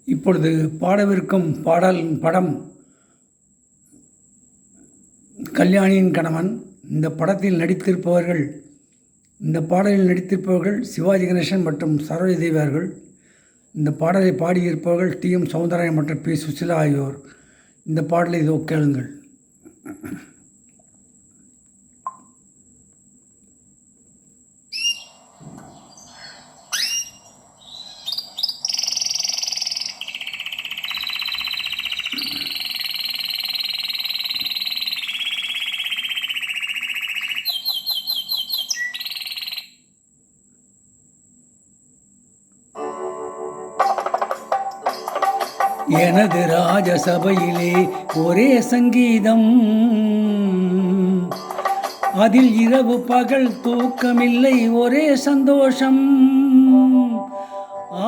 இப்பொழுது பாடவிருக்கும் படம் கல்யாணியின் கணவன். இந்த பாடலில் நடித்திருப்பவர்கள் சிவாஜி கணேசன் மற்றும் சரோஜா தேவி அவர்கள். இந்த பாடலை பாடியிருப்பவர்கள் டி.எம். சௌந்தரராயன் மற்றும் பி. சுசிலா ஆகியோர். இந்த பாடலை இதோ கேளுங்கள். எனது ராஜசபையிலே ஒரே சங்கீதம், அதில் இரவு பகல் தூக்கமில்லை, ஒரே சந்தோஷம்.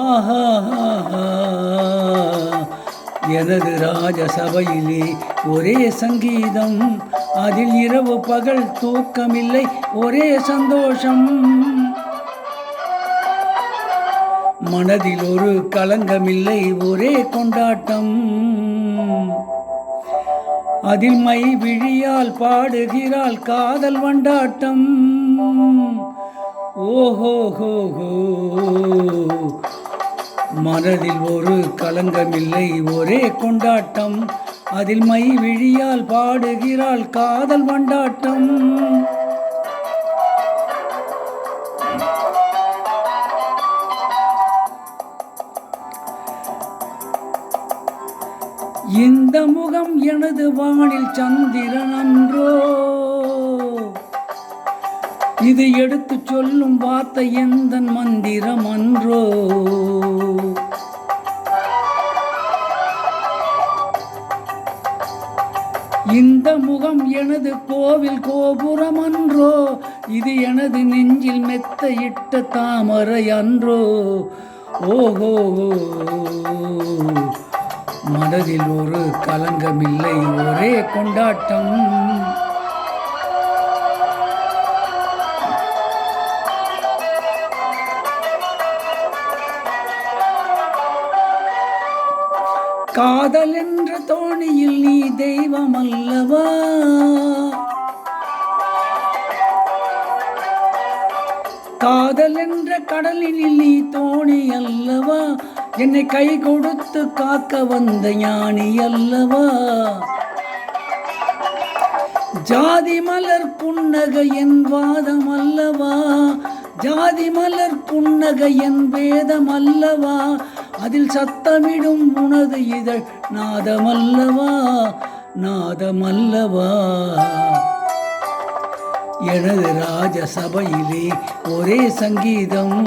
ஆஹா, எனது ராஜசபையிலே ஒரே சங்கீதம், அதில் இரவு பகல் தூக்கமில்லை, ஒரே சந்தோஷம். மனதில் ஒரு கலங்கமில்லை, ஒரே கொண்டாட்டம். அதில் மை விழியால் பாடுகிறாள் காதல் வண்டாட்டம். ஓஹோஹோஹோ, மனதில் ஒரு கலங்கமில்லை, ஒரே கொண்டாட்டம். அதில் மை விழியால் பாடுகிறாள் காதல் வண்டாட்டம். இந்த முகம் எனது வானில் சந்திரன் அன்றோ, இது எடுத்து சொல்லும் வார்த்தை எந்தன் மந்திரம் அன்றோ. இந்த முகம் எனது கோவில் கோபுரம் அன்றோ, இது எனது நெஞ்சில் மெத்த இட்ட தாமரை அன்றோ. ஓஹோ, மனதில் ஒரு கலங்கமில்லை, ஒரே கொண்டாட்டம். காதல் என்ற தோணியில் நீ தெய்வம் அல்லவா, காதல் என்ற கடலில் நீ தோணி அல்லவா, என்னை கை கொடுத்து காக்க வந்த ஞானி அல்லவா. ஜாதி மலர் புன்னகை என் வாதம் அல்லவா, ஜாதி மலர் புன்னகை என் வேதம் அல்லவா, அதில் சத்தமிடும் உனது இதழ் நாதமல்லவா, நாதமல்லவா. எனது ராஜசபையிலே ஒரே சங்கீதம்,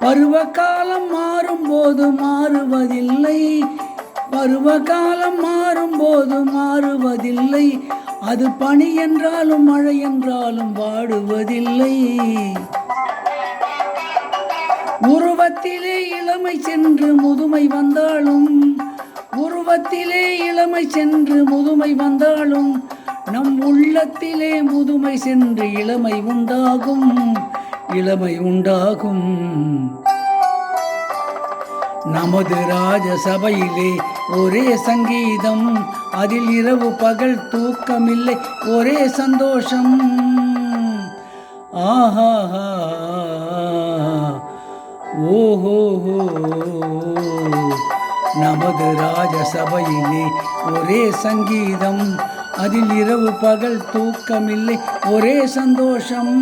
பருவகாலம் மாறும்போது மாறுவதில்லை, பருவகாலம் மாறும்போது மாறுவதில்லை, அது பனி என்றாலும் மழை என்றாலும் வாடுவதில்லை. உருவத்திலே இளமை சென்று முதுமை வந்தாலும், உருவத்திலே இளமை சென்று முதுமை வந்தாலும், நம் உள்ளத்திலே முதுமை சென்று இளமை உண்டாகும், இளமை உண்டாகும். நமது ராஜசபையிலே ஒரே சங்கீதம், அதில் இரவு பகல் தூக்கமில்லை, ஒரே சந்தோஷம். ஆஹா, ஓஹோஹோ, நமது ராஜசபையிலே ஒரே சங்கீதம், அதில் இரவு பகல் தூக்கமில்லை, ஒரே சந்தோஷம்.